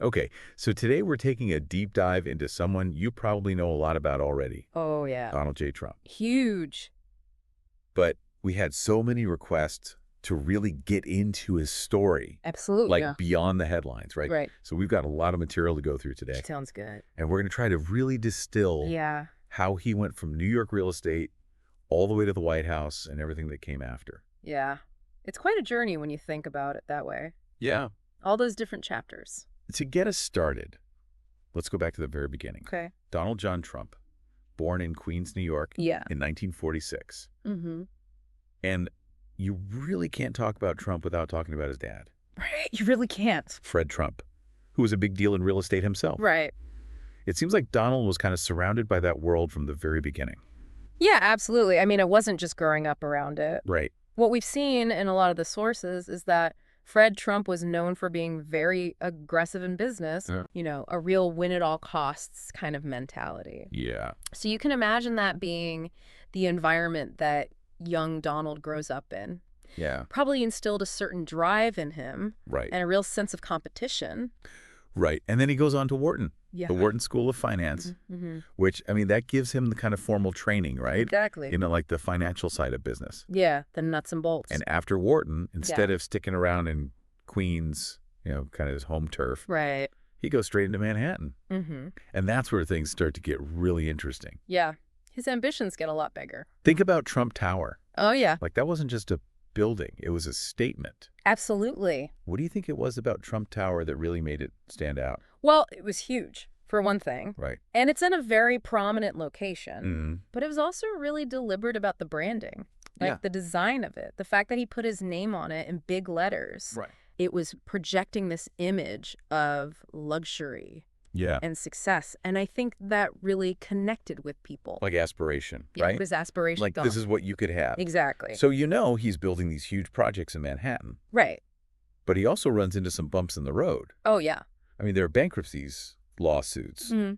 Okay, so today we're taking a deep dive into someone you probably know a lot about already, Oh, yeah. Donald J. Trump. Huge. But we had so many requests to really get into his story, Absolutely. like Yeah. beyond the headlines, right? Right. So we've got a lot of material to go through today. Sounds good. And we're going to try to really distill Yeah. how he went from New York real estate all the way to the White House and everything that came after. Yeah. It's quite a journey when you think about it that way. Yeah. All those different chapters. To get us started, let's go back to the very beginning. Okay. Donald John Trump, born in Queens, New York Yeah. in 1946. Mm-hmm. And you really can't talk about Trump without talking about his dad, Right. You really can't. Fred Trump, who was a big deal in real estate himself. Right. It seems like Donald was kind of surrounded by that world from the very beginning. Yeah, absolutely. I mean, it wasn't just growing up around it. Right. What we've seen in a lot of the sources is that Fred Trump was known for being very aggressive in business, Yeah. a real win-at-all-costs kind of mentality. Yeah. So you can imagine that being the environment that young Donald grows up in. Yeah. Probably instilled a certain drive in him Right. and a real sense of competition. Right. And then he goes on to Wharton, Yeah. the Wharton School of Finance, Mm-hmm. which, I mean, that gives him the kind of formal training, right? Exactly. Like the financial side of business. Yeah, the nuts and bolts. And after Wharton, instead of sticking around in Queens, kind of his home turf, Right. he goes straight into Manhattan. Mm-hmm. And that's where things start to get really interesting. Yeah. His ambitions get a lot bigger. Think about Trump Tower. Oh, yeah. Like, that wasn't just a building. It was a statement. Absolutely. What do you think it was about Trump Tower that really made it stand out? Well, it was huge, for one thing. Right. And it's in a very prominent location. Mm. But it was also really deliberate about the branding. Like Yeah. the design of it. The fact that he put his name on it in big letters. Right. It was projecting this image of luxury Yeah. and success. And I think that really connected with people. Like aspiration, Yeah, right? it was aspiration. Like, this is what you could have. Exactly. So he's building these huge projects in Manhattan. Right. But he also runs into some bumps in the road. Oh, yeah. I mean, there are bankruptcies, lawsuits. Mhm.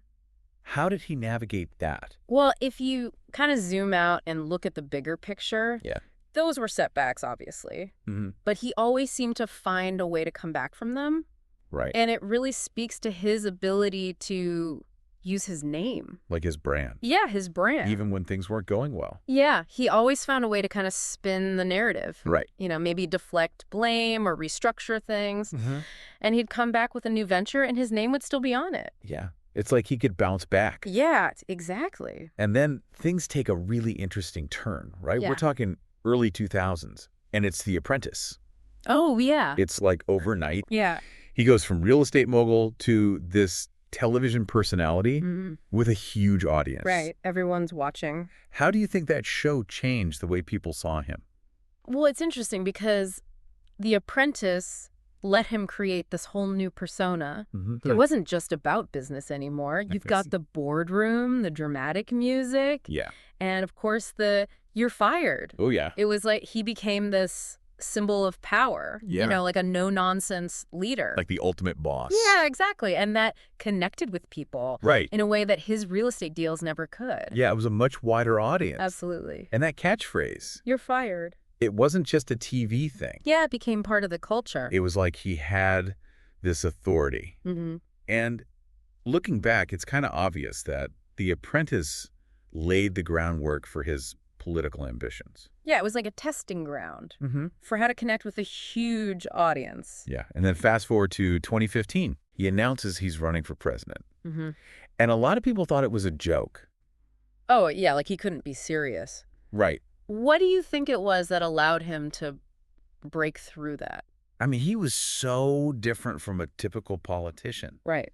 How did he navigate that? Well, if you kind of zoom out and look at the bigger picture, Yeah. those were setbacks, obviously. Mm-hmm. But he always seemed to find a way to come back from them. Right. And it really speaks to his ability to use his name. Like his brand. Yeah, his brand. Even when things weren't going well. Yeah, he always found a way to kind of spin the narrative. Right. Maybe deflect blame or restructure things. Mm-hmm. And he'd come back with a new venture and his name would still be on it. Yeah. It's like he could bounce back. Yeah, exactly. And then things take a really interesting turn, right? Yeah. We're talking early 2000s, and it's The Apprentice. Oh, yeah. It's like overnight. Yeah. He goes from real estate mogul to this television personality with a huge audience. Right. Everyone's watching. How do you think that show changed the way people saw him? Well, it's interesting because The Apprentice let him create this whole new persona. Mm-hmm. It wasn't just about business anymore. You've guess. got the boardroom, the dramatic music, Yeah. and of course the "you're fired." Oh, yeah. It was like he became this symbol of power, Yeah. like a no-nonsense leader. Like the ultimate boss. Yeah, exactly. And that connected with people Right. in a way that his real estate deals never could. Yeah, it was a much wider audience. Absolutely. And that catchphrase, You're fired. it wasn't just a TV thing. Yeah, it became part of the culture. It was like he had this authority. Mm-hmm. And looking back, it's kind of obvious that The Apprentice laid the groundwork for his political ambitions. Yeah, it was like a testing ground Mm-hmm. for how to connect with a huge audience. Yeah. And then fast forward to 2015, he announces he's running for president. Mm-hmm. And a lot of people thought it was a joke. Oh, yeah, like he couldn't be serious. Right. What do you think it was that allowed him to break through that? I mean, he was so different from a typical politician. Right.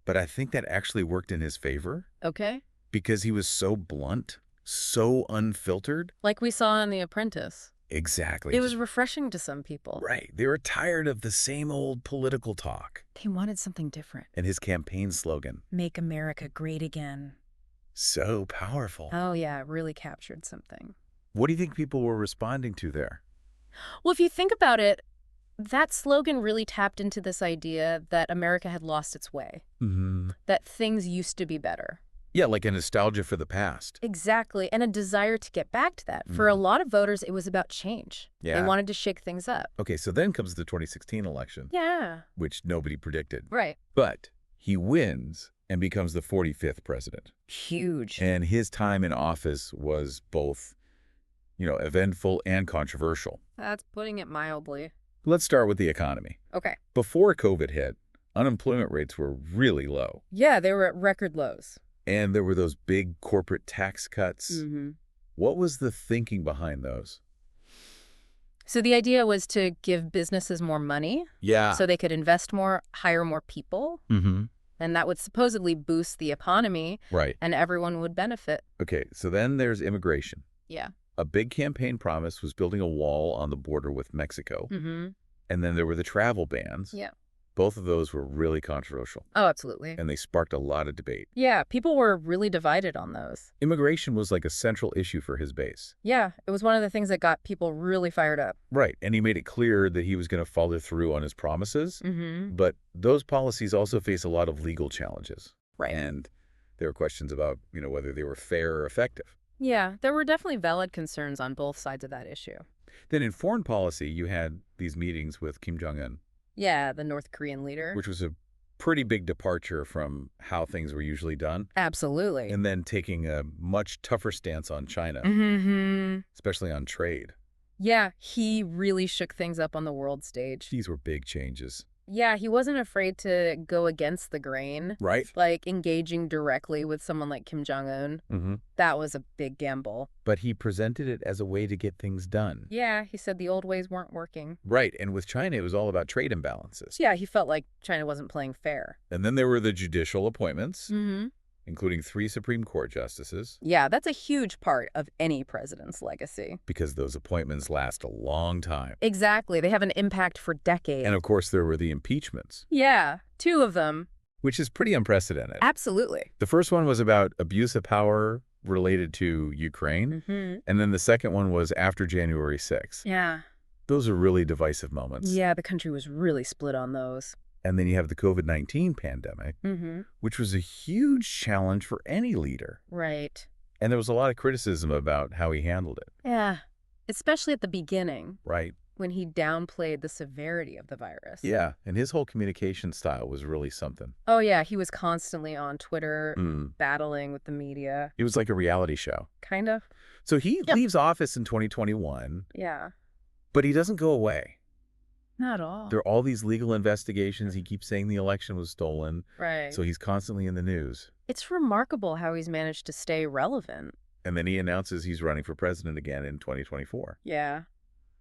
But I think that actually worked in his favor Okay. because he was so blunt, so unfiltered. Like we saw in The Apprentice. Exactly. It was refreshing to some people. Right. They were tired of the same old political talk. They wanted something different. And his campaign slogan, Make America great again. so powerful. Oh, yeah, it really captured something. What do you think people were responding to there? Well, if you think about it, that slogan really tapped into this idea that America had lost its way, Mm-hmm. that things used to be better. Yeah, like a nostalgia for the past. Exactly, and a desire to get back to that. For a lot of voters, it was about change. They Yeah. wanted to shake things up. Okay, so then comes the 2016 election, Yeah. which nobody predicted. Right. But he wins and becomes the 45th president. Huge. And his time in office was both, eventful and controversial. That's putting it mildly. Let's start with the economy. Okay. Before COVID hit, unemployment rates were really low. Yeah, they were at record lows. And there were those big corporate tax cuts. Mm-hmm. What was the thinking behind those? So the idea was to give businesses more money Yeah. so they could invest more, hire more people, Mm-hmm. and that would supposedly boost the economy Right. and everyone would benefit. Okay, so then there's immigration. Yeah. A big campaign promise was building a wall on the border with Mexico. Mm-hmm. And then there were the travel bans. Yeah. Both of those were really controversial, Oh, absolutely. and they sparked a lot of debate. Yeah, people were really divided on those. Immigration was like a central issue for his base. Yeah, it was one of the things that got people really fired up. Right, and he made it clear that he was going to follow through on his promises. Mm-hmm. But those policies also face a lot of legal challenges. Right. And there were questions about, whether they were fair or effective. Yeah, there were definitely valid concerns on both sides of that issue. Then in foreign policy, you had these meetings with Kim Jong-un, Yeah, the North Korean leader. which was a pretty big departure from how things were usually done. Absolutely. And then taking a much tougher stance on China, Mm-hmm. especially on trade. Yeah, he really shook things up on the world stage. These were big changes. Yeah, he wasn't afraid to go against the grain. Right? Like engaging directly with someone like Kim Jong-un. Mm-hmm. That was a big gamble. But he presented it as a way to get things done. Yeah, he said the old ways weren't working. Right, and with China, it was all about trade imbalances. So yeah, he felt like China wasn't playing fair. And then there were the judicial appointments, Mm-hmm. including 3 Supreme Court justices, Yeah, that's a huge part of any president's legacy. because those appointments last a long time. Exactly. They have an impact for decades. And of course, there were the impeachments, Yeah, 2 of them. which is pretty unprecedented. Absolutely. The first one was about abuse of power related to Ukraine, Mm-hmm. and then the second one was after January 6th. Yeah. Those are really divisive moments. Yeah, the country was really split on those. And then you have the COVID-19 pandemic, Mm-hmm. which was a huge challenge for any leader. Right. And there was a lot of criticism about how he handled it. Yeah. Especially at the beginning, Right. when he downplayed the severity of the virus. Yeah, and his whole communication style was really something. Oh, yeah, he was constantly on Twitter, Mm. battling with the media. It was like a reality show. Kind of. So he Yep. leaves office in 2021, Yeah. but he doesn't go away. Not all. There are all these legal investigations. He keeps saying the election was stolen, Right. so he's constantly in the news. It's remarkable how he's managed to stay relevant. And then he announces he's running for president again in 2024. Yeah.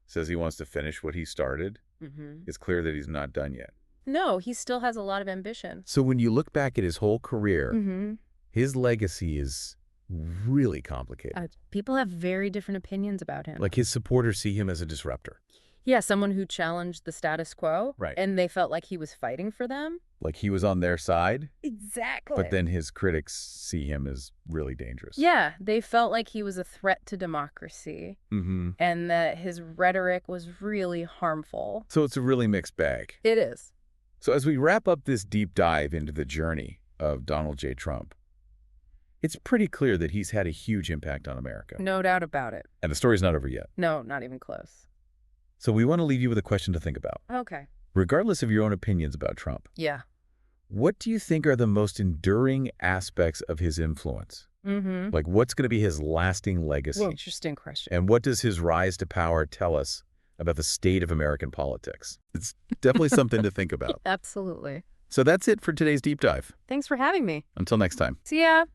Says he wants to finish what he started. Mm-hmm. It's clear that he's not done yet. No, he still has a lot of ambition. So when you look back at his whole career, Mm-hmm. his legacy is really complicated. People have very different opinions about him. Like his supporters see him as a disruptor. Yeah, someone who challenged the status quo. Right. And they felt like he was fighting for them. Like he was on their side, Exactly. but then his critics see him as really dangerous. Yeah, they felt like he was a threat to democracy Mm-hmm. and that his rhetoric was really harmful. So it's a really mixed bag. It is. So as we wrap up this deep dive into the journey of Donald J. Trump, it's pretty clear that he's had a huge impact on America. No doubt about it. And the story's not over yet. No, not even close. So we want to leave you with a question to think about. Okay. Regardless of your own opinions about Trump, Yeah. what do you think are the most enduring aspects of his influence? Mm-hmm. Like, what's going to be his lasting legacy? Well, interesting question. And what does his rise to power tell us about the state of American politics? It's definitely something to think about. Absolutely. So that's it for today's deep dive. Thanks for having me. Until next time. See ya.